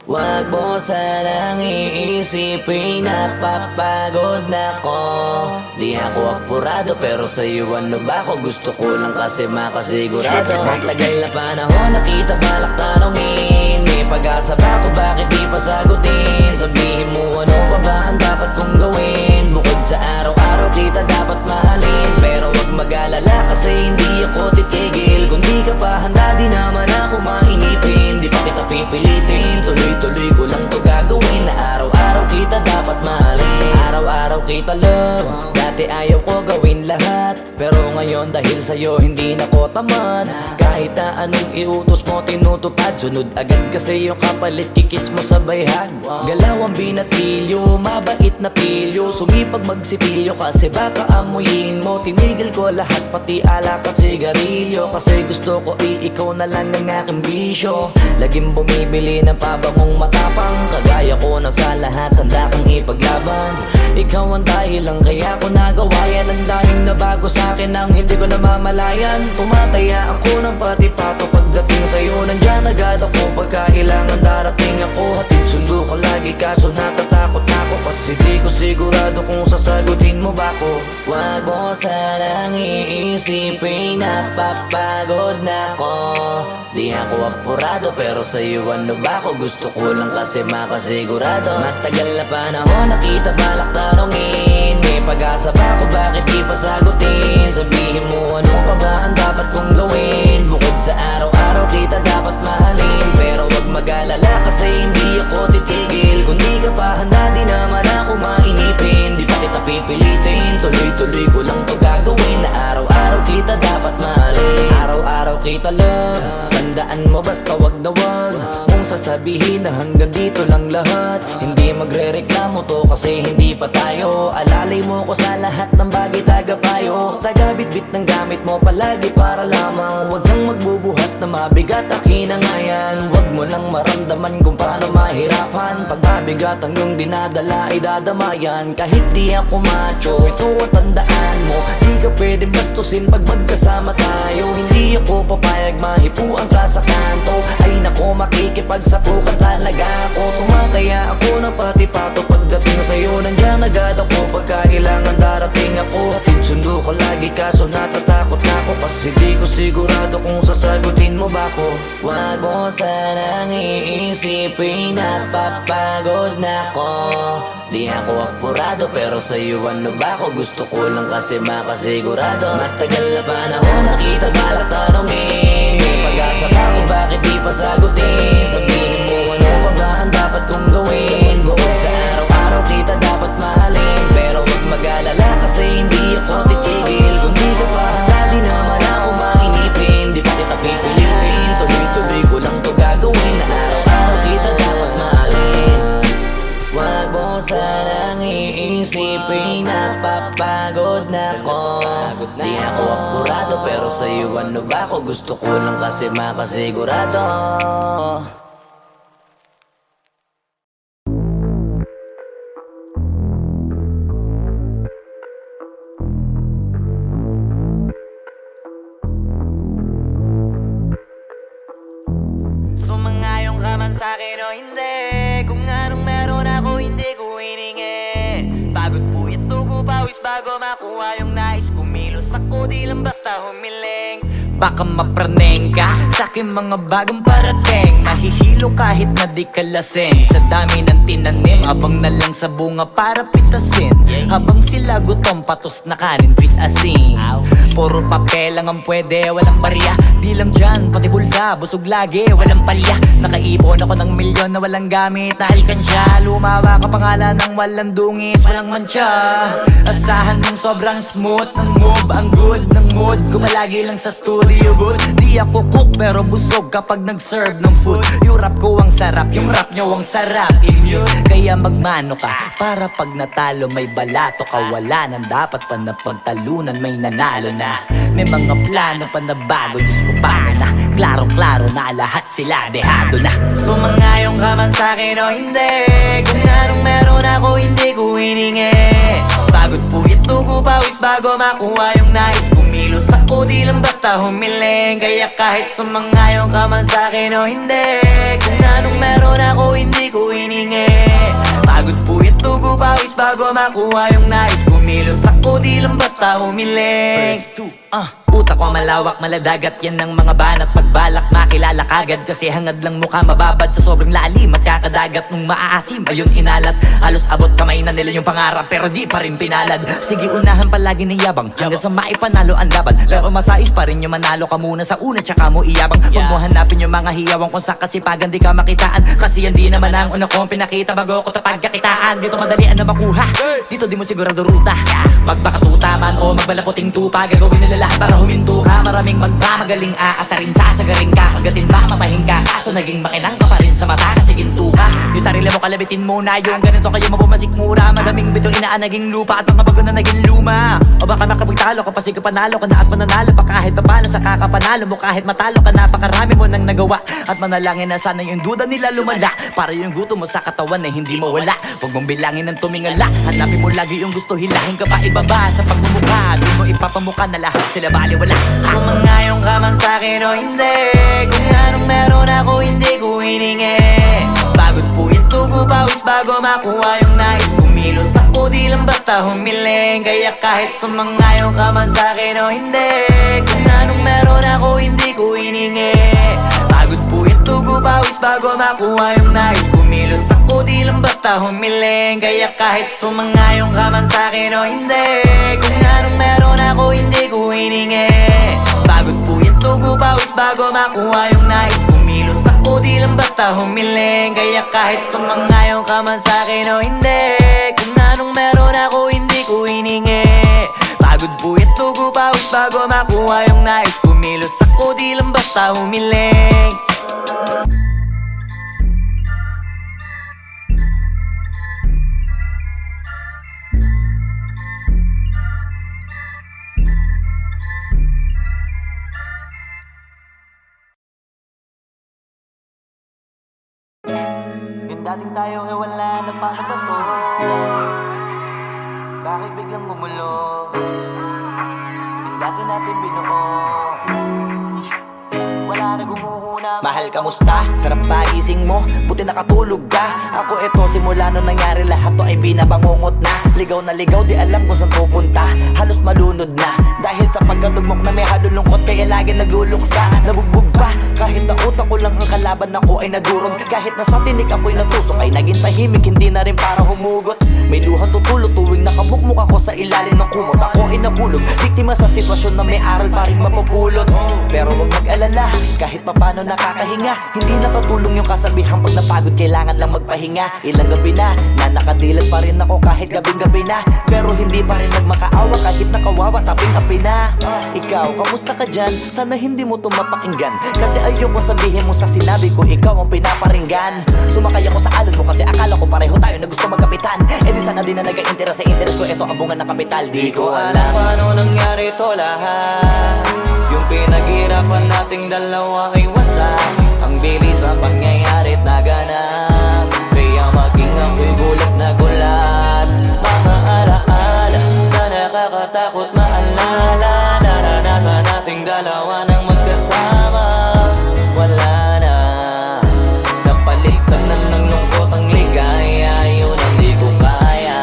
Wag mo sanang iisipin napapagod na ko. Di ako apurado pero sa'yo ano ba ako? Gusto ko lang kasi makasigurado. Matagal na panahon nakita balak tanongin. May pag-asa ba ako bakit di pa sagutin? Sabihin mo ano pa ba ang dapat kong gawin? Bukod sa araw-araw kita dapat mahalin. Pero wag mag-alala kasi hindi ako titigil. Kung di ka pa handa di naman ako mainipin. Di pa kita pipilitin, tuloy-tuloy ko lang to gagawin. Na araw-araw kita dapat mahalin. Araw-araw kita love. Dati ayaw ko gawin lahat, pero ngayon dahil sa'yo hindi na ko tamad. Kahit na anong iutos mo tinutupad, sunod agad kasi yung kapalit kikis mo sa bayhag. Galaw ang binatilyo, mabait na pilyo. Sumipag magsipilyo kasi baka amuyin mo. Tinigil ko lahat pati alak at sigarilyo, kasi gusto ko ikaw na lang ang aking bisyo. Laging bumibili ng pabangong matapang, kagaya ko na sa lahat handa kang ipaglaban. Ikaw ang dahilan kaya ko nagawa yan. Ang daming nabago sa'kin ang hindi ko namamalayan. Tumataya ako ng pati-pato pagdating sa'yo. Nandyan agad ako pagkailangan darating ako. Hatid sundo ko lagi kaso natatakot ako, kasi di ko sigurado kung sasagutin mo ba ko. Wag mo sanang iisipin napapagod na ko. Di ako apurado pero sa'yo ano ba ako? Gusto ko lang kasi makasigurado. Matagal na panahon nakita balak tanongin. May pag-asa ba ako bakit di pa sagutin? Sabihin mo ano pa ba ang dapat kong gawin? Bukod sa araw-araw kita dapat mahalin. Pero wag mag-alala kasi hindi ako titigil. Kung di ka pa handa di naman ako mainipin. Di pa kita pipilitin, tuloy-tuloy ko lang to gagawin. Na araw-araw kita dapat mahalin. Araw-araw kita love. Tandaan mo basta wag na wag kung sasabihin na hanggang dito lang lahat. Hindi magre-reklamo to kasi hindi pa tayo. Alalay mo ko sa lahat ng bagay tagapayo. Tagabitbit ng gamit mo palagi para lamang. Wag kang magbubuhat na mabigat akin na nga yan. Wag mo lang maramdaman kung paano mahirapan. Pag mabigat ang iyong dinadala ay dadamayan. Kahit di ako macho, ito ang tandaan mo. Di ka pwede bastusin pag magkasama tayo. Hindi ako papayag mahipuan ka sa kanto. Ay nako makikipagsapukan talaga ako. Tumataya ako ng pati-pato pagdating sa'yo. Nandyan agad ako pagkailangan darating ako. Hatid sundo ko lagi kaso natatakot na ako, kasi di ko sigurado kung sasagutin mo ba ko. Wag mo sanang iisipin napapagod na ko. Di ako apurado pero sa'yo ano ba ako? Gusto ko lang kasi makasigurado. Matagal na panahon nakita balak tanongin. May pag-asa ba ako bakit di pa sagutin? Sabihin mo ano pa ba ang dapat kong gawin? Bukod sa araw-araw kita dapat mahalin. Pero wag mag-alala kasi hindi ako titigil. Kung di ka pa handa di naman ako mainipin. Di pa kita pipilitin, tuloy-tuloy ko lang to gagawin. Na araw-araw kita dapat mahalin. Wag mo sanang iisipin napapagod na ko. Di ako apurado pero sa'yo ano ba ako? Gusto ko lang kasi makasigurado. Sumangayong ka man sa'kin o hindi, kung anong meron ako hindi ko hiningi. Pagod po ito ko pawis bago makuha yung nais. Kumilos ako di lang basta humiling. Baka mapraneng ka sa'kin mga bagong parating. Mahihilo kahit na di ka lasing. Sa dami ng tinanim, abang na lang sa bunga para pitasin. Habang sila gutom, patos na kanin, bit asin. Puro papel lang ang pwede, walang barya. Di lang dyan, pati bulsa, busog lagi, walang palya. Nakaipon ako ng milyon na walang gamit na alkansya. Lumawa ka pangalan ng walang dungis, walang mancha. Asahan mong sobrang smooth ng move, ang good ng mood. Kumalagi lang sa studio booth. Di ako cook pero busog kapag nag-serve ng food. Yung rap ko ang sarap, yung rap nyo ang sarap. Immune, kaya magmano ka para pag natalo may balato ka. Wala nang dapat pa na pagtalunan, may nanalo na. May mga plano pa na bago, Diyos ko paano na. Klarong-klaro na lahat sila dehado na. Sumangayong ka man sa'kin o hindi, kung anong meron ako hindi ko hiningi. Pagod po ito ko pawis bago makuha yung nais. Kumilos ako di lang basta humiling. Kaya kahit sumangayong ka man sa'kin o hindi, kung anong meron ako hindi bago makuha yung nais. Kumilos ako di lang basta humiling. Utak ko malawak, maladagat yan ng mga banat. Pagbalak makilala kagad kasi hangad lang mukha mababad sa sobrang lalim at kakadagat nung maaasim. Ayun inalat, halos abot kamay na nila yung pangarap pero di pa rin pinalad. Sige unahan palagi ng yabang hanggang sa maipanalo ang laban. Pero masais pa rin yung manalo ka muna sa una tsaka mo iyabang. Huwag mo hanapin yung mga hiyawang kung sa kasipagan di ka makitaan. Kasi yan di naman ang una kong pinakita bago ko tapagkakitaan. Dito madalian na makuha, dito di mo sigurado ruta. Magbakatuta man o magbalaputing tupa, gagawin nila lahat para huminto ka. Maraming magmamagaling aasarin, sasagaring ka. Kagatin ba matahing ka, kaso naging makinang ka pa rin sa mata kasi ginto ka. Yung sarili mo kalabitin muna, yung ganito kayo mapumasik mura. Madaming bito inaan naging lupa at mga bago na naging luma. O baka makapagtalo ka pa sige panalo ka na at mananalo pa kahit papalo sa kakapanalo mo. Kahit matalo ka napakarami mo nang nagawa at manalangin na sana yung duda nila lumala para yung gutom mo sa katawan na hindi mawala. Huwag mong bilangin ng tumingala, hanapin mo lagi yung gusto, hilahin ka pa ibaba sa pagmumukha. Doon mo ipapamukha na lahat sila baliwala. Sumangayon ka man sa'kin o hindi, kung anong meron ako hindi ko hiningi. Pagod po ito pawis bago makuha yung nais. Kumilos ako di lang basta humiling. Kaya kahit sumangayon ka man sa'kin o hindi, kung anong meron ako hindi ko hiningi. Pagod po ito pawis bago makuha yung nais. Kumilos ako di lang basta humiling. Kaya kahit sumangayon ka man sa'kin o hindi, kung anong meron ako hindi ko hiningi. Pagod po ito pawis bago makuha yung nais. Kumilos ako di lang basta humiling. Kaya kahit sumangayon ka man sa'kin o hindi, kung anong meron ako hindi ko hiningi. Pagod po ito pawis bago makuha yung nais. Kumilos ako di lang basta humiling. Yung dating tayo wala na paano ba to? Bakit biglang gumulo? Yung dati natin binuo, wala na gumuhuna. Mahal, kamusta? Sarap ba gising mo? Buti nakatulog ka. Ako eto simula nung nangyari lahat to ay binabangungot na. Ligaw na ligaw di alam kung saan pupunta. Halos malunod na dahil sa pagkalugmok na may halulungkot. Kaya lagi nagluluksa, nabugbog pa. Kahit na utak ko lang ang kalaban ako ay nagurog. Kahit nasa tinik ako'y natusok ay naging tahimik, hindi na rin para humugot. May luhang tutulo tuwing nakabukmuk ako sa ilalim ng kumot. Ako ay nahulog, biktima sa sitwasyon na may aral pa rin mapupulot. Pero wag mag-alala, kahit papano nakakahinga. Hindi nakatulong yung kasabihang pag napagod kailangan lang magpahinga. Ilang gabi na nakadilat pa rin ako kahit gabing-gabi na. Pero hindi pa rin nagmakaawa kahit nakawawa taping-api na. Ikaw, kamusta ka dyan? Sana hindi mo to mapakinggan, kasi ayoko sabihin mo sa sinabi ko ikaw ang pinaparinggan. Sumakay ako sa alon mo kasi akala ko pareho tayo na gusto magkapitan. Eh di sana din na nag-interest sa interest ko, ito ang bunga ng kapital. Di ko alam paano nangyari to lahat. Yung pinaghirapan nating dalawa ay wasak. Ang bilis sa pangyayari't naganap, kaya maging ako'y gulat na gulat. Mga alaala na nakakatakot maalala. Naranasan nating dalawa ng magkasama. Wala na, napalitan na ng lungkot ang ligaya. Yun ang di ko kaya.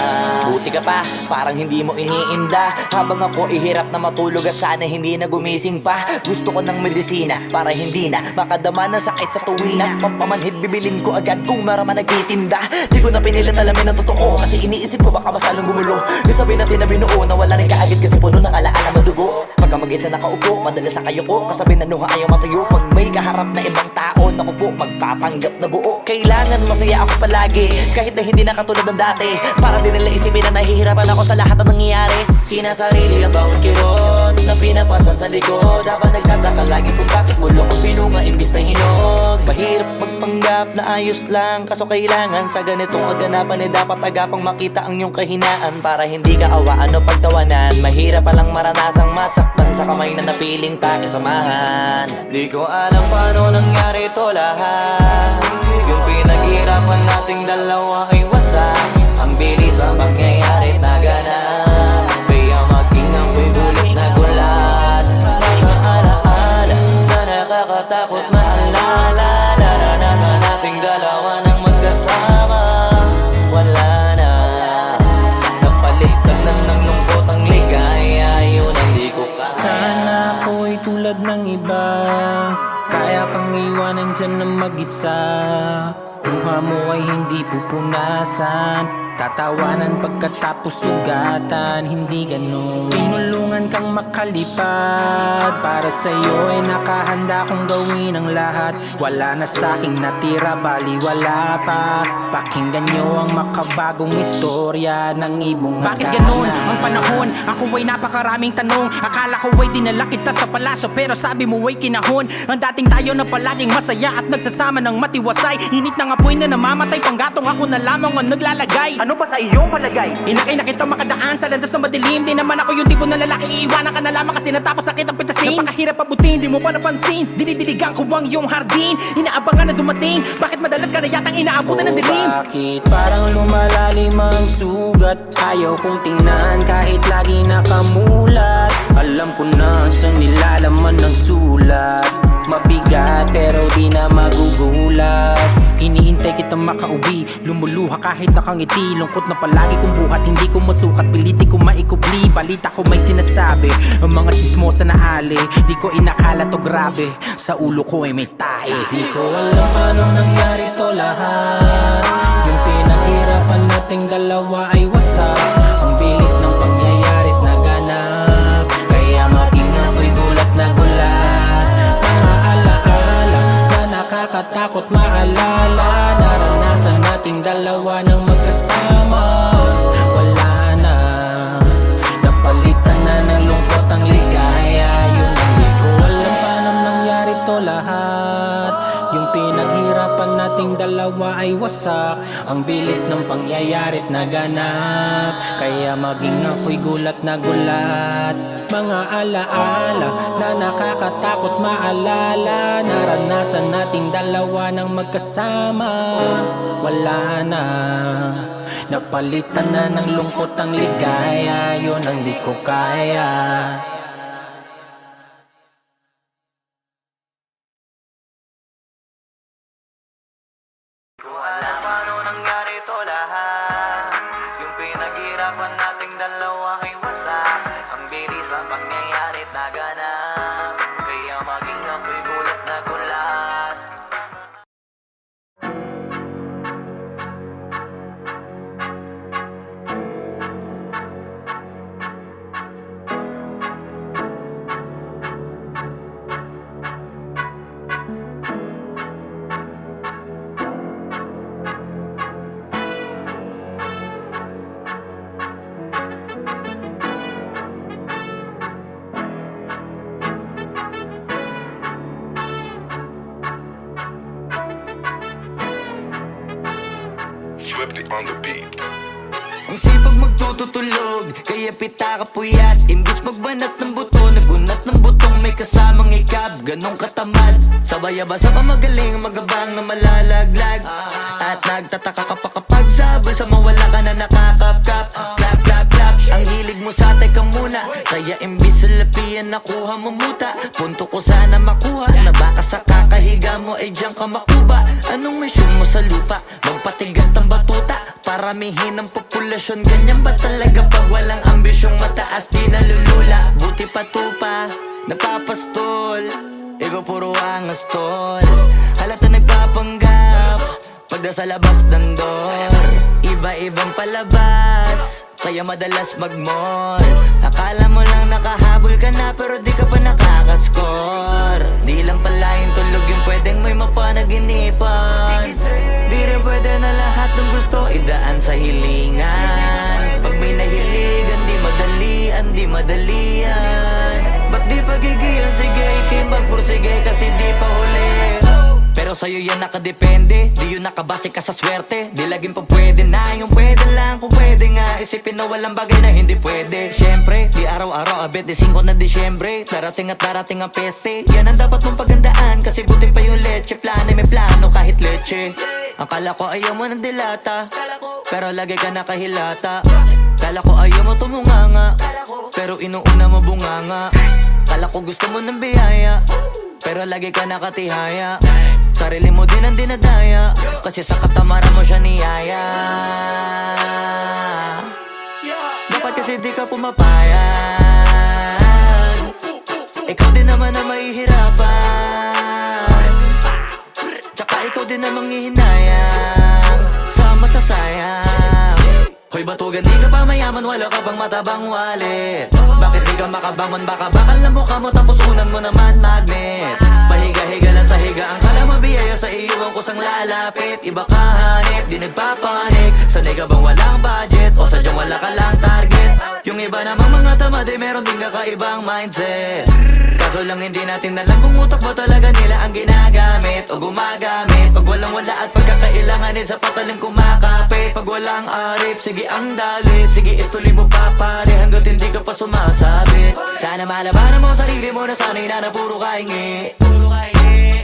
Buti ka pa, parang hindi mo iniinda. Habang ako ihirap na matulog at sana hindi na gumising pa. Gusto ko ng medisina para hindi na makadama ng sakit sa tuwina. Pampamanhid bibilin ko agad kung maraman nagtitinda. Di ko na pinilit alamin ang totoo, kasi iniisip ko baka masalong gumulo. Isabi natin na binuo na wala rin kaagad kasi puno ng alaala madugo. Pagka mag-isa nakaupo, madalas sa kayo ko, kasabi na nuha ayaw matuyo. Pag may kaharap na ibang tao, naku po, magpapanggap na buo. Kailangan masaya ako palagi, kahit na hindi na katulad ng dati. Para din nila isipin na nahihirapan ako sa lahat ng nangyayari. Sinasarili ang bawat kirot na pinapasan sa likod. Habang nagtataka lagi kung bakit bulok ang pinunga imbis na hinog. Mahirap magpanggap na ayos lang, kaso kailangan sa ganitong kaganapan dapat agapang makita ang iyong kahinaan. Para hindi ka awaan o pagtawanan, mahirap palang maranasang masaktan sa kamay na napiling pakisamahan. Di ko alam paano nangyari to lahat. Yung pinaghirapan nating dalawa ay wasak. Ang bilis ang pangyayari't naganap, kaya maging ako'y gulat na gulat. Mga alaala na nakakatakot maalala. Naranasan nating dalawa ng magkasama. Wala na, minsan na mag-isa. Luha mo ay hindi pupunasan, tatawanan pagkatapos sugatan. Hindi ganon, tinulungan kang makalipad. Para sa'yo ay nakahanda kong gawin ang lahat. Wala na sa'king natira, bali wala pa. Pakinggan nyo ang makabagong istorya ng ibong Bakit ganun ang panahon? Ako ay napakaraming tanong. Akala ko ay dinala kita sa palasyo, pero sabi mo ay kinahon. Ang dating tayo na palaging masaya at nagsasama ng matiwasay. Init ng apoy na namamatay, panggatong ako na lamang ang naglalagay. Ano ba sa iyong palagay? Inakay na kita makadaan sa landas na madilim. Di naman ako yung tipo na lalaki, iiwanan ka na lamang kasi natapos sakit ang pitasin. Napakahirap abutin, di mo pa napansin. Dinidiligan ko ang iyong hardin, inaabangan na dumating. Bakit madalas ka na yatang inaabutan ng dilim? Bakit parang lumalalim ang sugat? Ayaw kong tingnan kahit lagi nakamulat. Alam ko na sa nilalaman ng sulat. Mabigat pero di na magugulat. Hinihintay kitang makauwi, lumuluha kahit nakangiti. Lungkot na palagi kong buhat, hindi ko masukat, piliti ko maikubli. Balita ko may sinasabi, ang mga chismosa na ali. Di ko inakala to grabe, sa ulo ko ay may tahi. Di ko alam paano nangyari to lahat. Yung pinaghirapan nating dalawa ay wasak. Ang bilis ng pangyayari't naganap, kaya maging ako'y gulat na gulat. Mga alaala na nakakatakot maalala. Naranasan nating dalawa ng magkasama. Wala na, napalitan na ng lungkot ang ligaya. Yun ang di ko alam paano nangyari to lahat. Yung pinaghirapan nating dalawa ay wasak. Ang bilis ng pangyayari't naganap, kaya maging ako'y gulat na gulat. Mga alaala na nakakatakot maalala. Naranasan nating dalawa ng magkasama. Wala na, napalitan na ng lungkot ang ligaya. Yun ang di ko kaya. Kung alam paano nangyari to lahat. Yung pinaghirapan nating dalawa ay wasak. Ang bilis ang pangyayari't naganap, kaya maging ako'y gulat na gulat. Flipped on the beat. Ang sipag magtututulog, kaya pita ka puyat. Imbis magbanat ng buto, nagunat ng butong may kasamang ikab. Ganong katamad, sabay-abasa pa magaling, magabang na malalaglag. At nagtataka ka pa kapag sabay sa mawala ka na nakakapkap. Clap, clap, clap, ang hilig mo sa teka muna. Kaya imbis sa lapian nakuha mo muta. Punto ko sana makuha, na baka sa kakahiga mo ay diyan ka makuba. Anong mission mo sa lupa? Magpatigas ng batuta, paramihin ang populasyon. Ganyan ba talaga pag walang ambisyong mataas? Di nalulula, buti patupa, napapastol. Ikaw puro angas tol, halata nagpapanggap pagda sa labas ng door. Iba-ibang palabas, kaya madalas mag-mall. Akala mo lang nakahabol ka na, pero di ka pa nakakascore. Di lang pala yung tulog yung pwedeng may mapanaginipan. Di rin pwede na lahat ng gusto idaan sa hilingan. Pag may nahiligan, di madalian. Ba't di pagigilan, sige, ikay magpursige kasi di pa huli. Pero sa'yo yan nakadepende, di yun nakabase ka sa swerte. Di laging pa pwede na, yung pwede lang kung pwede nga. Isipin na walang bagay na hindi pwede. Siyempre, di araw-araw, 25 na Disyembre. Darating at darating ang peste, yan ang dapat mong pagandaan. Kasi buti pa yung leche, plano may plano kahit leche. Akala ko ayaw mo ng dilata, pero lagi ka nakahilata. Kala ko ayaw mo tumunganga, pero inuuna mo bunganga. Kala ko gusto mo ng biyaya, pero lagi ka nakatihaya. Sarili mo din ang dinadaya, kasi sa katamaran mo siya niyaya. Dapat kasi di ka pumapayag, ikaw din naman na mahihirapan. ikaw din namang hihinayang sa masasayang. Hoy batugan, di ka pa mayaman, wala ka pang matabang wallet. Bakit di ka makabangon, baka bakal na mukha mo tapos unan mo naman magnet. Pahiga-higa lang sa higa, ang kala mo biyaya sa iyo ang kusang lalapit. Iba ka hanip, di nagpapanik. Sanay ka bang walang budget o sadyang wala ka lang target? Yung iba namang mga tamad ay meron din kakaibang mindset. Kaso lang hindi natin alam kung utak ba talaga nila ang ginagamit o gumagamit. Pag walang wala at pagkakailanganin sa patalim kumakapit. Pag walang arip, sige ang dali, sige ituloy mo pa pare hanggat hindi ka pa sumasabit. Sana malabanan mo sarili mo na sanay na puro kahingi.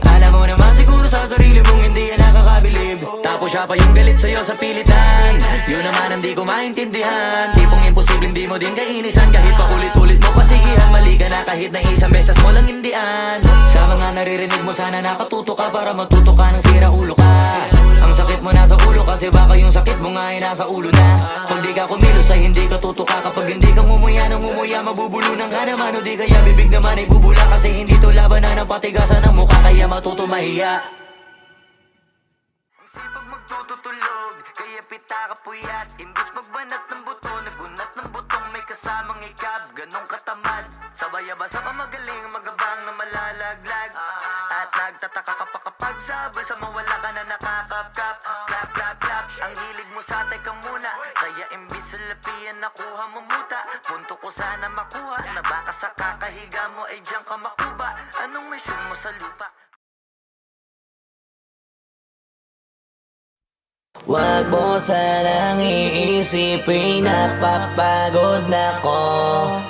Alam mo naman siguro sa sarili mong hindi yan nakakabilib. Tapos siya pa yung galit sa'yo sa pilitan. Yun naman ang di ko maintindihan. Tipong imposibleng di mo din kainisan. Kahit pa ulit-ulit mo pasigihan, mali ka na kahit na isang beses mo lang hindian. Sa mga naririnig mo sana nakatuto ka para matuto ka ng sira ulo ka. Ang sakit mo nasa ulo kasi baka yung sakit mo nga ay nasa ulo na. Kung di ka kumilos ay hindi ka tutuka. Kapag hindi ka ngumuya ng ngumuya, mabubulunan ka naman. O di kaya bibig naman ay bubula kasi hindi to labanan ng patigasan ng mukha. Kaya matuto mahiya. Ang sipag magtututulog, kaya pita ka puyat. Imbis magbanat ng buto, nagunat ng butong may kasamang ikab. Ganong katamad, sabay-abasa pa magaling, magabang na malalaglag. At nagtataka ka pa kapag sabay sa mawala ka na nakakapkap. Clap, clap, clap, ang hilig mo sa teka muna. Kaya imbis sa lapian nakuha mo muta. Punto ko sana makuha, na baka sa kakahiga mo ay diyan ka makuba. Anong mission mo sa lupa? Wag mo sanang iisipin, napapagod na ko.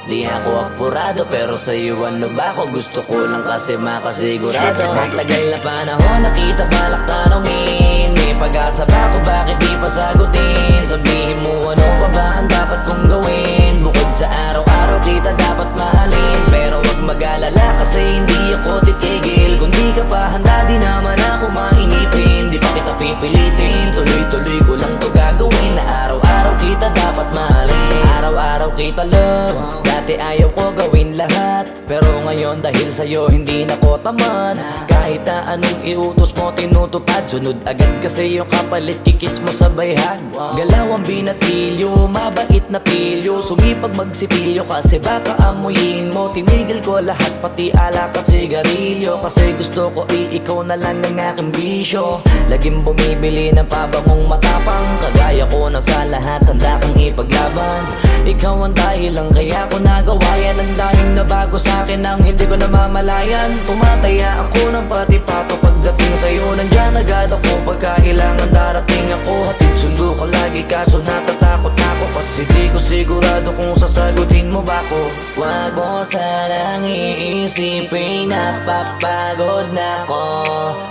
Di ako apurado pero sa'yo ano ba ako? Gusto ko lang kasi makasigurado. Matagal na panahon nakita balak tanongin. May pag-asa ba ako, bakit di pa sagutin? Sabihin mo ano pa ba ang dapat kong gawin? Bukod sa araw-araw kita dapat mahalin. Pero wag mag-alala kasi hindi ako titigil. Kung di ka pa handa di naman ako mainipin. Di pa kita pipilitin, tuloy-tuloy ko lang to gagawin. Na araw-araw kita dapat mahalin. Araw-araw kita love. Dati ayaw ko gawin lahat, pero ngayon dahil sa'yo hindi na ko tamad. Kahit na anong iutos mo tinutupad, sunod agad kasi yung kapalit kikis mo sa bayhag. Galaw ang binatilyo, mabait na pilyo. Sumipag magsipilyo kasi baka amuyin mo. Tinigil ko lahat pati alak at sigarilyo, kasi gusto ko ikaw na lang ang aking bisyo. Laging bumibili ng pabangong matapang, kagaya ko na sa lahat handa kang ipaglaban. Ikaw ang dahilan kaya ko nagawa yan. Ang daming nabago sa'kin ang hindi ko namamalayan. Tumataya ako ng pati-pato pagdating sa'yo. Nandyan agad ako pagka kailangan darating ako. Hatid sundo ko lagi kaso natatakot ako, kasi di ko sigurado kung sasagutin mo ba ko. Wag mo sanang iisipin, napapagod na ko.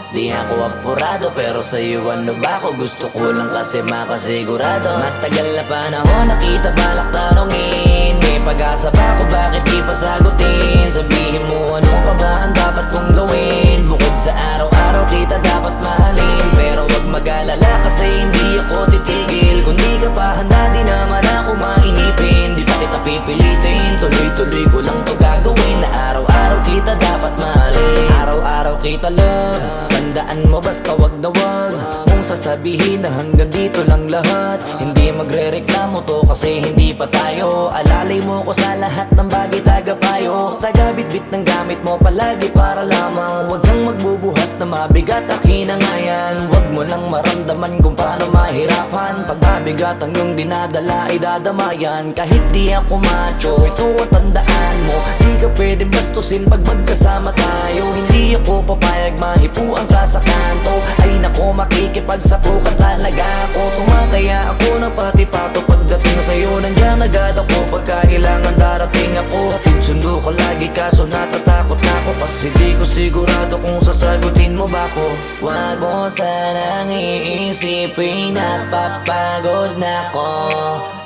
Di ako apurado pero sa'yo ano ba ako? Gusto ko lang kasi makasigurado. Matagal na panahon nakita balak tanongin. May pag-asa ba ako, bakit di pa sagutin? Sabihin mo ano pa ba ang dapat kong gawin? Bukod sa araw-araw kita dapat mahalin. Pero wag mag-alala kasi hindi ako titigil. Kung di ka pa handa di naman ako mainipin. Di pa kita pipilitin, tuloy-tuloy ko lang to gagawin. Na araw-araw kita dapat mahalin. Araw-araw kita love. Tandaan mo basta wag na wag mong sasabihin na hanggang dito lang lahat. Hindi magre-reklamo to kasi hindi pa tayo. Alalay mo ko sa lahat ng bagay tagapayo. Tagabitbit ng gamit mo palagi para lamang. Huwag kang magbubuhat na mabigat akin ang ayan. Huwag mo lang maramdaman kung paano mahirapan. Pag mabigat ang iyong dinadala ay dadamayan. Kahit di ako macho, ito ang tandaan mo. Di ka pwedeng bastusin pag magkasama tayo. Hindi ako papayag mahipuan ka sa kanto. Ay nako, makikipagsapukan talaga ako. Tumataya ako ng pati-pato pagdating sa'yo. Nandyan agad ako pagka kailangan darating ako. Hatid sundo ko lagi kaso natatakot ako, kasi di ko sigurado kung sasagutin mo ba ko. Wag mo sanang iisipin, napapagod na ko.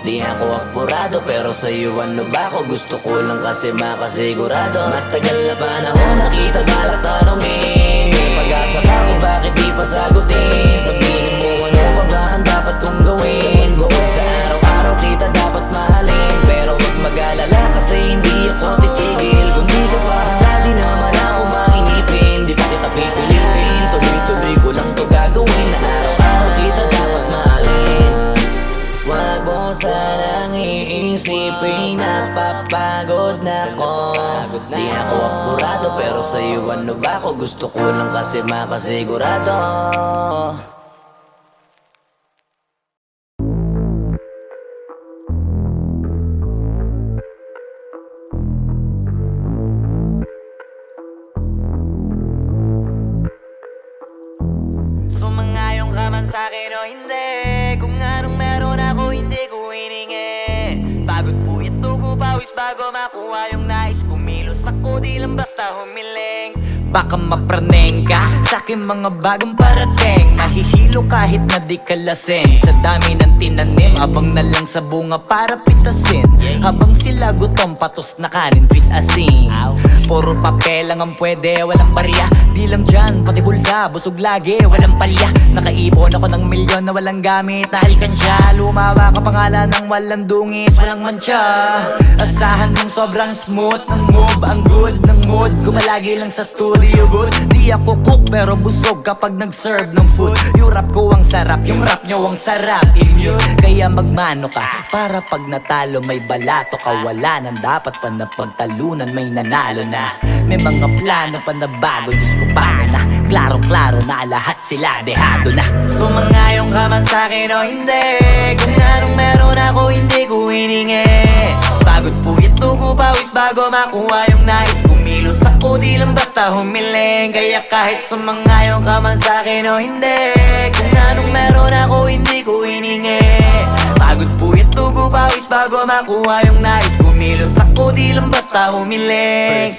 Di ako apurado pero sa'yo ano ba ako? Gusto ko lang kasi makasigurado. Matagal na panahon nakita balak tanongin. May pag-asa ba ako, bakit di pa sagutin? Sabihin mo ano pa ba ang dapat kong gawin? Bukod sa araw-araw kita dapat mahalin. Pero wag mag-alala kasi hindi ako titigil. Kung di ka pa handa di naman ako mainipin. Di pa kita pipilitin, tuloy-tuloy ko lang to iisipin napapagod na ko. Di ako apurado pero sa'yo ano ba ako? Gusto ko lang kasi makasigurado. Sumangayong ka man sa'kin o hindi, kung anong meron ako hindi ko hiningi. Pagod po itugo pawis bago makuha yung nais. Kumilos ako di lang basta humiling. Baka mapraneng ka sa'kin mga bagong parating. Mahihilo kahit na di ka lasing. Sa dami ng tinanim, abang na lang sa bunga para pitasin. Habang sila gutom, patos na kanin with asin. Puro papel lang ang pwede, walang barya. Di lang dyan, pati bulsa, busog lagi, walang palya. Nakaipon ako ng milyon na walang gamit na alkansya. Lumawa ka pangalan ng walang dungis, walang mancha. Asahan mong sobrang smooth ng move, ang good ng mood. Gumalagi lang sa studio good. Di ako cook pero busog kapag nag-serve ng food. Yung rap ko ang sarap, yung rap nyo ang sarap. Immune, kaya magmano ka para pag natalo may balato ka. Wala nang dapat pa na pagtalunan, may nanalo na. May mga plano pa na bago, Diyos ko paano na. Klarong-klaro na lahat sila dehado na. Sumangayong ka man sa'kin o hindi, kung anong meron ako hindi ko hiningi. Pagod po itugo pawis bago makuha yung nais. Kumilos ako di lang basta humiling. Kaya kahit sumangayong ka man sa'kin o hindi, kung anong meron ako hindi ko hiningi. Pagod po itugo pawis bago makuha yung nais. Kumilos ako di lang basta humiling.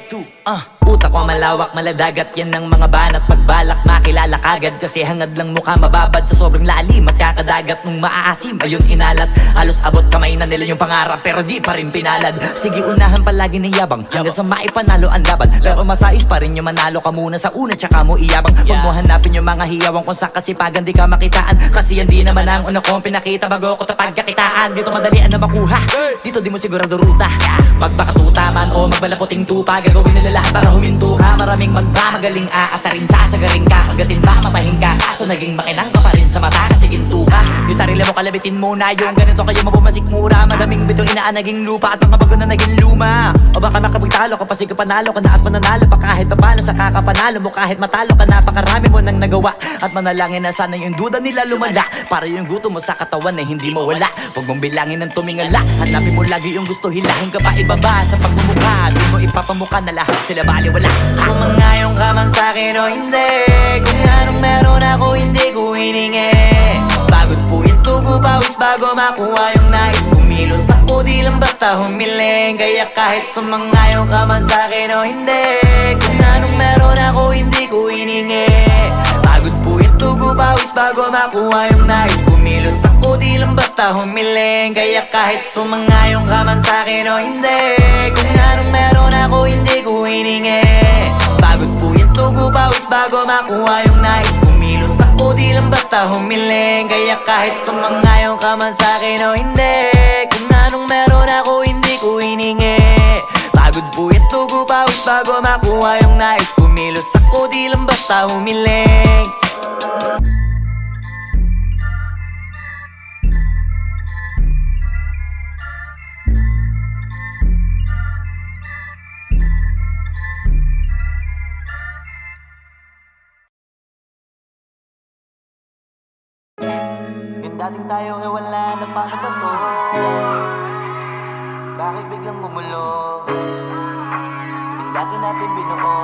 Utak ko malawak, maladagat yan ng mga banat. Pagbalak makilala kagad kasi hangad lang mukha mababad sa sobrang lalim at kakadagat nung maaasim. Ayun inalat, halos abot kamay na nila yung pangarap pero di pa rin pinalad. Sige unahan palagi ng yabang hanggang sa maipanalo ang laban. Pero masais pa rin yung manalo ka muna sa una tsaka mo iyabang. Huwag mo hanapin yung mga hiyawang kung sa kasipagan di ka makitaan. Kasi yan di naman ang una kong pinakita bago ko tapagkakitaan. Dito madalian na makuha, dito di mo sigurado ruta. Magpakatuta man o magbalaputing tupa, gagawin nila lahat para huminto ka. Maraming magmamagaling aasarin, sasagarin ka, kagatin ba matahin ka. Kaso naging makinang ka pa rin sa mata kasi ginto ka. Yung sarili mo kalabitin muna, yung ganito kayo mapumasik mura. Madaming bito inaan naging lupa at mga bago na naging luma. O baka makapagtalo ka pa sige panalo ka na at mananalo pa kahit papano sa kakapanalo mo. Kahit matalo ka napakarami mo nang nagawa at manalangin na sana yung duda nila lumala. Para yung gutom mo sa katawan na hindi mawala. Huwag mong bilangin ng tumingala, hanapin mo lagi yung gusto, hilahin ka pa ibaba sa pagmumukha. Di mo ipapamukha na lahat sila baliwala. Sumangayong ka man sa'kin o hindi, kung anong meron ako hindi ko hiningi. Pagod po itugo pawis bago makuha yung nais. Kumilos ako di lang basta humiling. Kaya kahit sumangayong ka man sa'kin o hindi, kung anong meron ako hindi ko hiningi. Pagod po itugo pawis bago makuha yung nais. Kumilos ako di lang basta humiling. Kaya kahit sumangayong ka man sa'kin o hindi, kung anong meron ako hindi ko hiningi. Pagod po itugo pawis bago makuha yung nais. Kumilos ako di lang basta humiling. Kaya kahit sumangayong ka man sa'kin o hindi, kung anong meron ako hindi ko hiningi. Pagod po itugo pawis bago makuha yung nais. Kumilos ako di lang basta humiling. Yung dating tayo wala na paano ba to? Bakit biglang gumulo? Yung dati natin binuo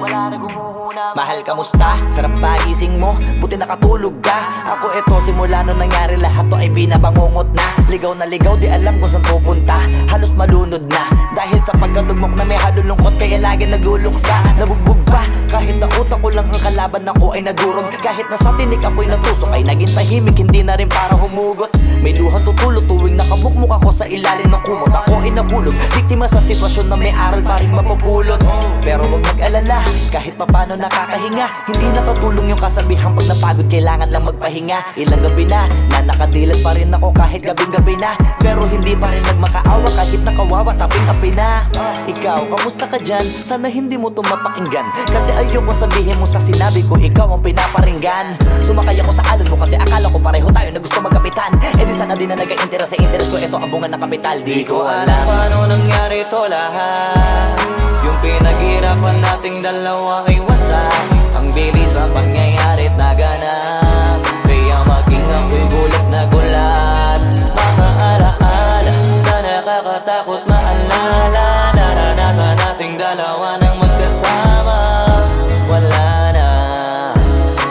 wala na gumuhuna. Mahal, kamusta? Sarap ba gising mo? Buti nakatulog ka. Ako eto, simula nung nangyari lahat to ay binabangungot na. Ligaw na ligaw, di alam kung saan pupunta. Halos malunod na dahil sa pagkalugmok na may halulungkot. Kaya lagi nagluluksa, nabugbog pa. Kahit na utak ko lang ang kalaban ako ay nagurog. Kahit na sa tinik ako'y natusok ay naging tahimik, hindi na rin para humugot. May luhang tutulog tuwing nakabukmuk ako sa ilalim ng kumot. Ako ay nahulog, biktima sa sitwasyon na may aral pa rin mapupulot. Pero wag mag-alala, kahit papano nakakahinga. Hindi nakatulong yung kasabihan pag napagod kailangan lang magpahinga. Ilang gabi na nakadilat pa rin ako kahit gabing-gabi na, pero hindi pa rin nagmakaawa kahit nakawawa taping api na. Ikaw, kamusta ka dyan? Sana hindi mo to mapakinggan, kasi ayoko sabihin mo sa sinabi ko ikaw ang pinaparinggan. Sumakay ako sa alon mo kasi akala ko pareho tayo na gusto magkapitan. Eh di sana din na nag-interest sa interest ko, ito ang bunga ng kapital. Di ko alam paano nangyari to lahat. Yung pinaghirapan nating dalawa ay wasak. Ang bilis ang pangyayari't naganap, kaya maging ako'y gulat na gulat. Mga alaala na nakakatakot maalala, naranasan nating dalawa nang magkasama. Wala na,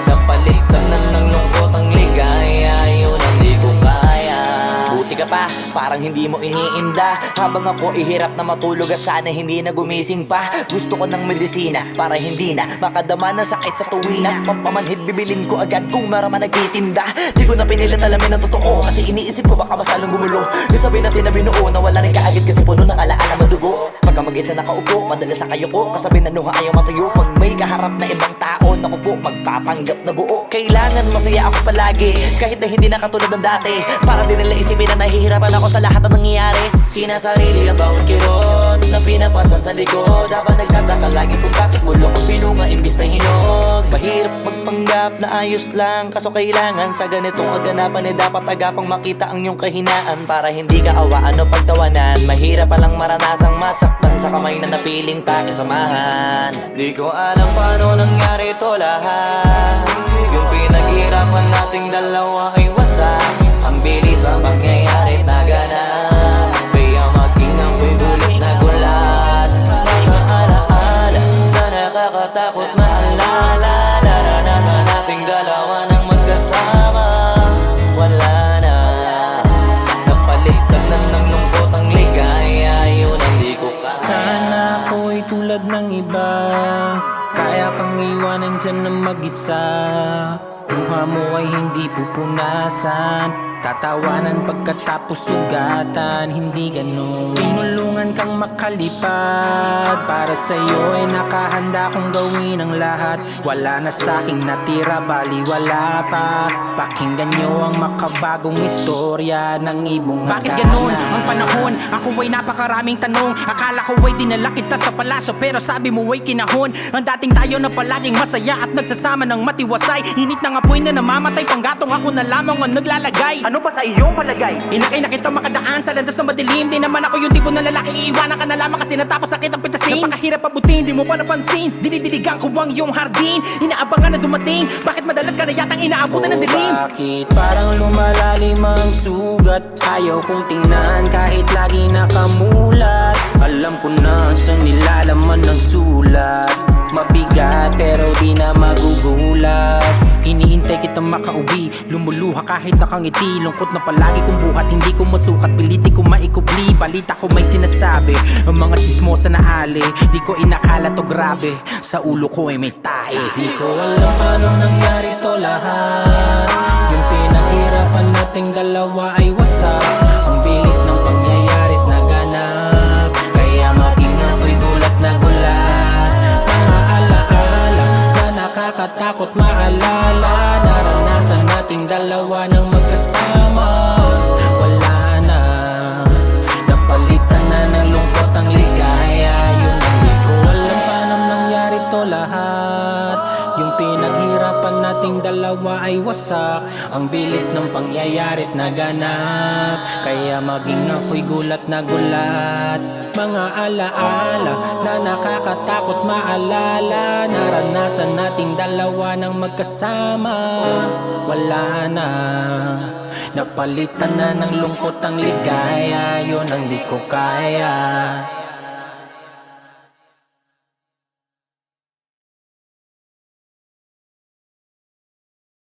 napalitan na ng lungkot ang ligaya, yun ang di ko kaya. Buti ka pa, parang hindi mo iniinda, habang ako ihirap na matulog at sana hindi na gumising pa. Gusto ko ng medisina para hindi na makadama ng sakit sa tuwina. Pampamanhid bibilin ko agad kung maraman nagtitinda. Di ko na pinilit alamin ang totoo, kasi iniisip ko baka masalong gumulo. Isabi natin na binuo na wala rin kaagad kasi puno ng alaala madugo. Pagka mag-isa nakaupo, madalas sa kayo ko, kasabi na nuha ayaw matuyo. Pag may kaharap na ibang tao, naku po, magpapanggap na buo. Kailangan masaya ako palagi, kahit na hindi na katulad ng dati, para din nila isipin na nahihirapan ako sa lahat ng nangyayari. Sinasarili ang bawat kirot na pinapasan sa likod, habang nagtataka lagi kung bakit bulok ang pinunga imbis na hinog. Mahirap magpanggap na ayos lang, kaso kailangan sa ganitong aganapan eh dapat agapang makita ang iyong kahinaan, para hindi ka awaan o pagtawanan. Mahirap palang maranasang masaktan sa kamay na napiling pakisamahan. Di ko alam paano nangyari to lahat. Yung pinaghirapan nating dalawa ay wasak. Ang bilis ang pangyayari't naganap, kaya maging ako'y gulat na gulat. Mga alaala na nakakatakot maalala, naranasan nating dalawa nang magkasama. Wala na, napalitan na ng lungkot ang ligaya, yun ang di ko kaya. Sana ako'y tulad ng iba, kaya kang iwanan dyan na mag-isa. Luha mo ay hindi pupunasan, tatawanan pagkatapos sugatan. Hindi ganun, tinulungan kang makalipad. Para sa'yo ay nakahanda kong gawin ang lahat. Wala na sa'king natira, bali wala pa. Pakinggan nyo ang makabagong istorya ng ibong Bakit ganun ang panahon? Ako ay napakaraming tanong. Akala ko ay dinala kita sa palasyo, pero sabi mo ay kinahon. Ang dating tayo na palaging masaya at nagsasama ng matiwasay. Init ng apoy na namamatay, panggatong ako na lamang ang naglalagay. Ano ba sa iyong palagay? Inakay na kita makadaan sa landas na madilim. Di naman ako yung tipo na lalaki, iiwanan ka na lamang kasi natapos sakit ang pitasin. Napakahirap abutin, di mo pa napansin. Dinidiligan ko ang iyong hardin, inaabangan na dumating. Bakit madalas ka na yatang inaabutan ng dilim? Bakit parang lumalalim ang sugat? Ayaw kong tingnan kahit lagi nakamulat. Alam ko na sa nilalaman ng sulat. Mabigat pero di na magugulat. Hinihintay kitang makauwi, lumuluha kahit nakangiti. Lungkot na palagi kong buhat, hindi ko masukat, piliti ko maikubli. Balita ko may sinasabi, ang mga chismosa na ali. Di ko inakala to grabe, sa ulo ko ay may tahi. Di ko alam paano nangyari to lahat. Yung pinaghirapan nating dalawa ay wasak. Ang bilis ng pangyayari't naganap, kaya maging ako'y gulat na gulat. Mga alaala na nakakatakot maalala, naranasan nating dalawa ng magkasama. Wala na, napalitan na ng lungkot ang ligaya. Yun ang di ko alam paano nangyari to lahat. Yung pinaghirapan nating dalawa ay wasak. Ang bilis ng pangyayari't naganap, kaya maging ako'y gulat na gulat. Mga alaala na nakakatakot maalala, naranasan nating dalawa ng magkasama. Wala na, napalitan na ng lungkot ang ligaya. Yun ang di ko kaya.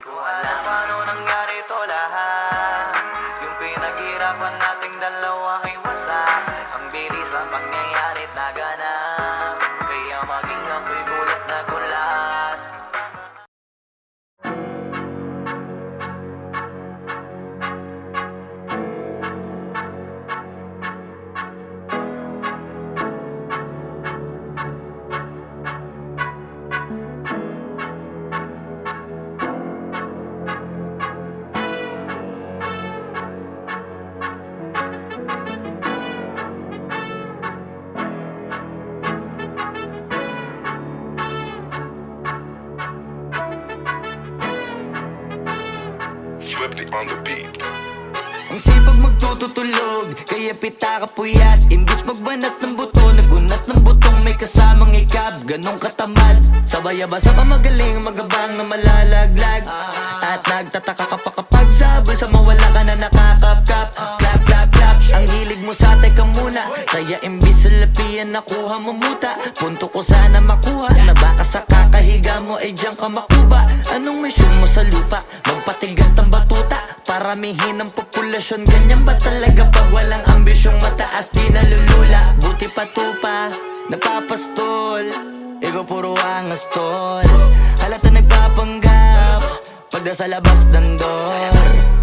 Ko alam paano nangyari to lahat. Yung pinaghirapan nating dalawa ay wasak. Ang bilis ang pangyayari't naganap, kaya maging ako'y gulat na gulat. Swiftly on the beat. Ang sipag magtututulog, kaya pita ka puyat. Imbis magbanat ng buto, nagunat ng butong may kasamang ikab. Ganong katamad, sabay-abasa ka magaling, magabang na malalaglag. At nagtataka ka pa kapag sabay sa mawala ka na nakakapkap. Clap, clap, clap, ang hilig mo sa teka muna. Kaya imbis sa lapian nakuha mo muta. Punto ko sana makuha, na baka sa kakahiga mo ay diyan ka makuba. Anong mission mo sa lupa? Magpatigas ng batuta, paramihin ang populasyon. Ganyan ba talaga pag walang ambisyong mataas di nalulula? Buti pa tupa, napapastol, ikaw puro angas tol. Halata nagpapanggap, pagda sa labas ng door.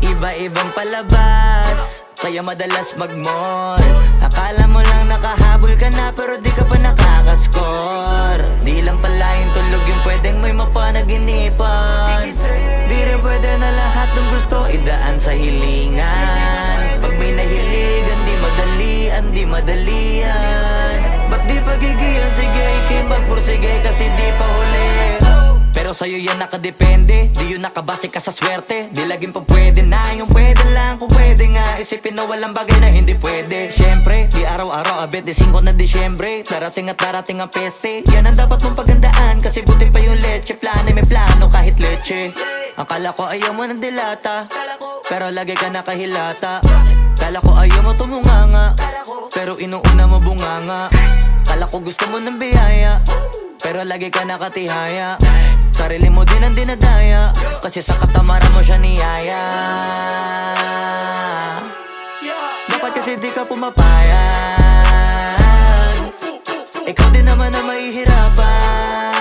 Iba-ibang palabas, kaya madalas mag-mall. Akala mo lang nakahabol ka na pero di ka pa nakakascore. Di lang pala yung tulog yung pwedeng may mapanaginipan. Di rin pwede na lahat ng gusto idaan sa hilingan. Pag may nahiligan di madalian, di madalian. Ba't di pagigilan? Sige, ikipagpursige kasi di pa huli. Pero sa'yo yan nakadepende, di yun nakabase ka sa swerte. Di laging pag pwede na, yung pwede lang kung pwede nga. Isipin na walang bagay na hindi pwede. Siyempre, di araw-araw, 25 na Disyembre. Darating at darating ang peste, yan ang dapat mong pagandaan. Kasi buti pa yung leche, plano may plano kahit leche. Akala ko ayaw mo ng dilata, pero lagi ka nakahilata. Kala ko ayaw mo tumunganga, pero inuuna mo bunganga. Kala ko gusto mo ng biyaya, pero lagi ka nakatihaya. Sarili mo din ang dinadaya, kasi sa katamaran mo siya niyaya. Dapat kasi di ka pumapayag, ikaw din naman na mahihirapan.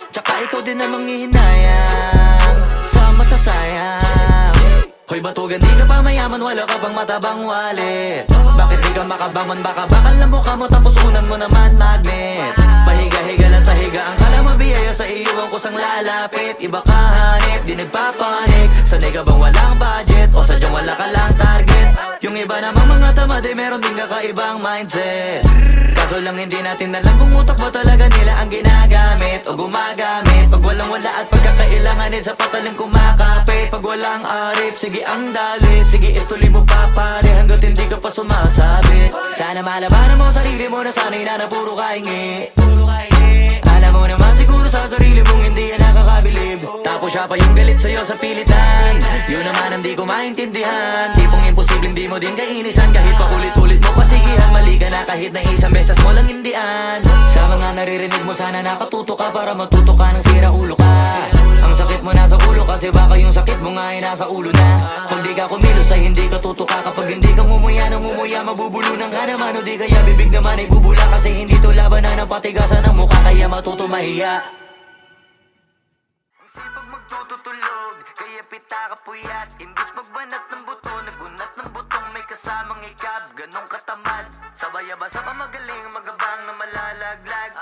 Tsaka ikaw din na manghihinayang sa masasayang. Hoy batugan, di ka pa mayaman, wala ka pang matabang wallet. Bakit di ka makabangon, baka bakal na mukha mo tapos unan mo naman magnet. Pahiga-higa lang sa higaan, kala mabiyaya sa iyo ang kusang lalapit. Iba ka hanip, di nagpapanik. Sanay ka bang walang budget o sadyang wala ka lang target? Yung iba namang mga tamad ay meron din kakaibang mindset. Kaso lang hindi natin alam kung utak ba talaga nila ang ginagamit o gumagamit. Pag walang wala at pagkakailanganin sa patalim kumakapit. Pag walang arip, sige ang dali, sige ituloy mo pa pare hanggat hindi ka pa sumasabi. Sana malabanan mo sarili mo na sanay na puro kahingi. Alam mo naman siguro sa sarili mong hindi yan nakakabilib. Tapos siya pa yung galit sa'yo sa pilitan. Yun naman ang di ko maintindihan. Tipong imposibleng di mo din kainisan. Kahit pa ulit-ulit mo pasigihan, mali ka na kahit na isang beses mo lang hindian. Sa mga naririnig mo sana nakatuto ka para matuto ka ng sira ulo ka. Ang sakit mo nasa ulo kasi baka yung sakit mo nga ay nasa ulo na. Kung di ka kumilos ay hindi ka tutuka. Kapag hindi ka ngumuya ng ngumuya, mabubulunan ka naman. O di kaya bibig naman ay bubula. Kasi hindi to labanan ng patigasan ng mukha, kaya matuto mahiya. Ang sipag magtututulog, kaya pita ka puyat. Imbis magbanat ng buto, nagunat ng butong may kasamang ikab. Ganong katamad, sabay-abasa ka magaling, magabang na malalaglag.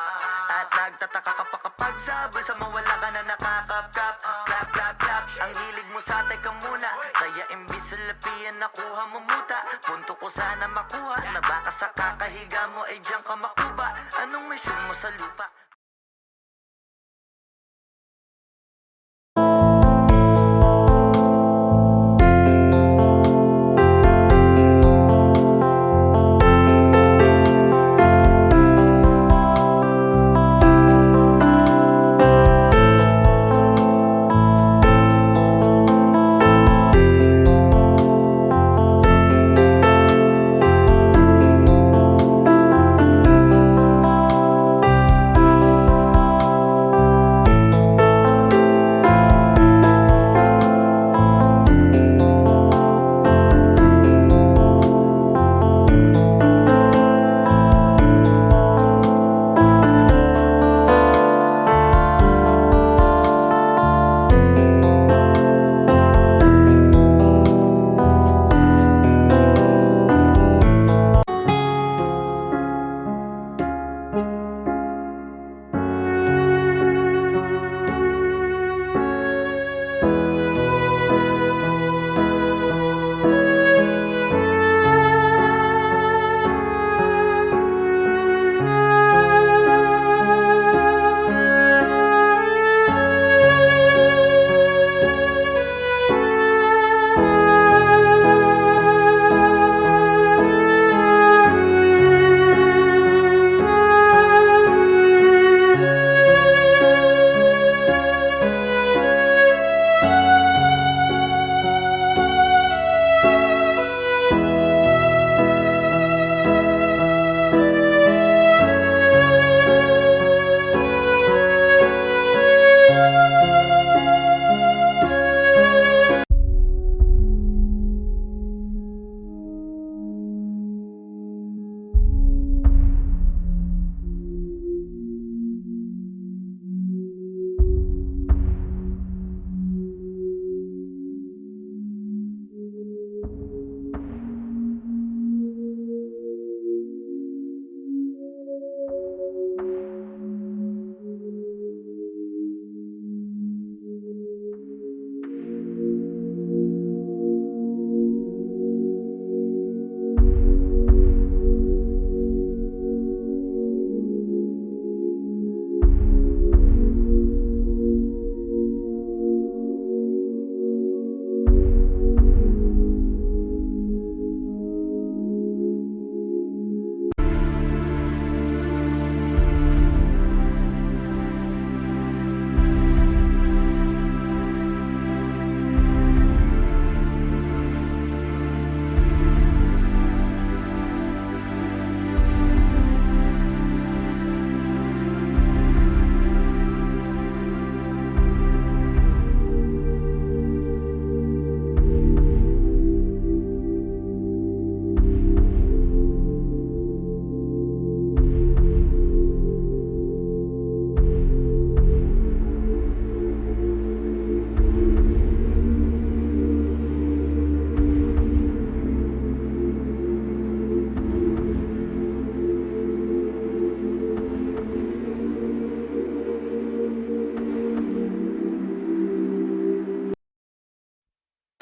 At nagtataka ka pa kapag sabay sa mawala ka na nakakapkap. Clap, clap, clap, ang hilig mo sa teka muna. Kaya imbis sa lapian nakuha mo muta. Punto ko sana makuha, na baka sa kakahiga mo ay diyan ka makuba. Anong mission mo sa lupa?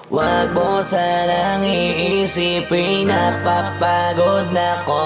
Wag mo sanang iisipin, napapagod na ko.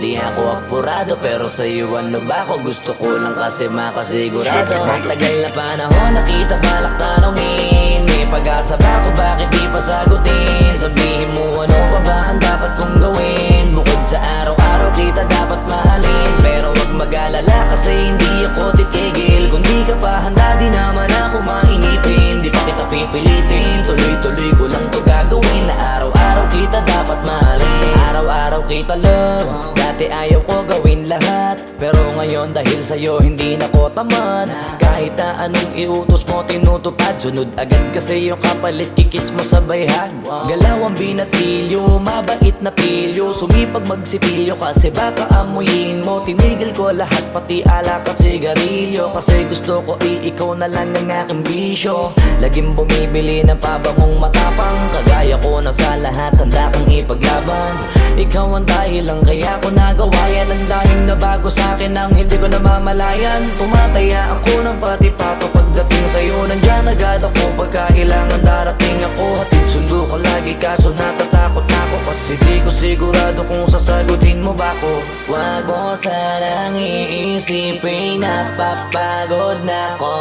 Di ako apurado pero sa'yo ano ba ako? Gusto ko lang kasi makasigurado. Tagal na panahon nakita balak tanongin, may pag-asa ba ako, bakit di pa sagutin? Sabihin mo ano pa ba ang dapat kong gawin? Bukod sa araw-araw kita dapat mahalin, pero wag mag-alala kasi hindi ako titigil. Kung di ka pa handa di naman ako mainipin, di pa kita pipilitin, tuloy-tuloy ko lang to gagawin. Na araw-araw kita dapat mahalin, araw-araw kita love. Dati ayaw ko gawin lahat, pero ngayon dahil sa'yo hindi na ko tamad. Kahit na anong iutos mo tinutupad, sunod agad kasi yung kapalit kikis mo sa bayhag. Galaw ang binatilyo, mabait na pilyo, sumipag magsipilyo kasi baka amuyin mo. Tinigil ko lahat pati alak at sigarilyo, kasi gusto ko ikaw na lang ang aking bisyo. Laging bumibili ng pabangong matapang, kagaya ko na sa lahat handa kang ipaglaban. Ikaw ang dahilan kaya ko nagawa yan, ang daming nabago sa'kin ang hindi ko namamalayan. Tumataya ako ng pati-pato pagdating sa'yo, nandyan agad ako pagkailangan darating ako. Hatid sundo ko lagi kaso natatakot ako, kasi di ko sigurado kung sasagutin mo ba ko. Wag mo sanang iisipin, napapagod na ko.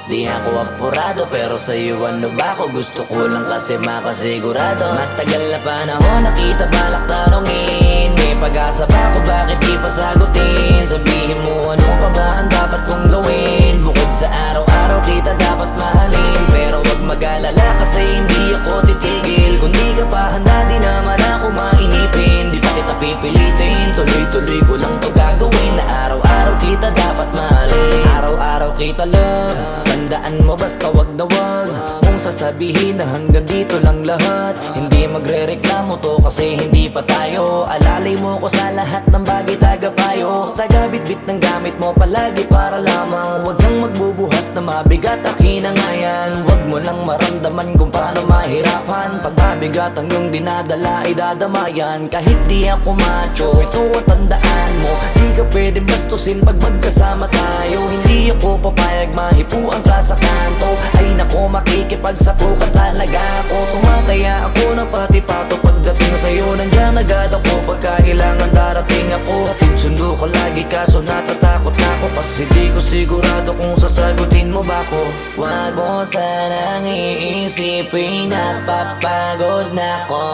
Di ako apurado pero sa'yo ano ba ako? Gusto ko lang kasi makasigurado. Matagal na panahon nakita balak tanongin, may pag-asa ba ako, bakit di pa sagutin? Sabihin mo ano pa ba ang dapat kong gawin? Bukod sa araw-araw kita dapat mahalin, pero wag mag-alala kasi hindi ako titigil. Kung di ka pa handa di naman ako mainipin, di pa kita pipilitin, tuloy-tuloy ko lang to gagawin. Na araw-araw kita dapat mahalin, araw-araw kita love. Tandaan mo basta wag na wag mong sasabihin na hanggang dito lang lahat. Hindi magre-reklamo to kasi hindi pa tayo. Alalay mo ko sa lahat ng bagay, tagapayo. Tagabitbit ng gamit mo palagi para lamang wag kang magbubuhat na mabigat, akin na nga yan. Wag mo lang maramdaman kung paano mahirapan, pag mabigat ang iyong dinadala ay dadamayan. Kahit di ako macho, ito at tandaan mo, di ka pwede bastusin pag magkasama tayo. Hindi ako papayag mahipuan ka sa kanto, ay nako makikipagsapo ka talaga ako. Tumataya ako ng pati-pato pagdating sa'yo, nandyan agad ako pagkailangan darating ako. Hatid sundo ko lagi kaso natatakot na ako, kasi di ko sigurado kung sasagutin mo ba ko. Wag mo sanang iisipin, napapagod na ko.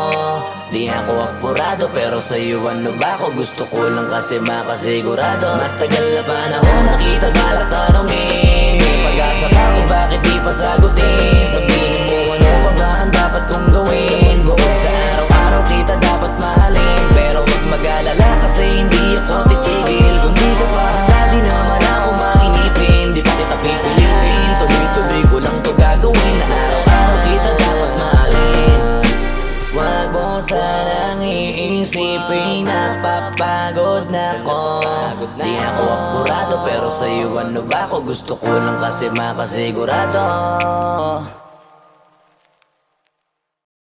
Di ako apurado pero sa'yo ano ba ako? Gusto ko lang kasi makasigurado. Matagal na panahon nakita balak tanongin, may pag-asa ba ako, bakit di pa sagutin? Sabihin mo ano pa ba ang dapat kong gawin? Bukod sa araw-araw kita dapat mahalin, pero wag mag-alala kasi hindi ako titigil. Kung di ka pa handa di naman ako mainipin, di pa kita pipilitin, tuloy-tuloy ko lang to gagawin. Na araw-araw kita dapat mahalin. Wag mo sanang iisipin, napapagod na ko. Di ako apurado pero sa'yo ano ba ako? Gusto ko lang kasi makasigurado.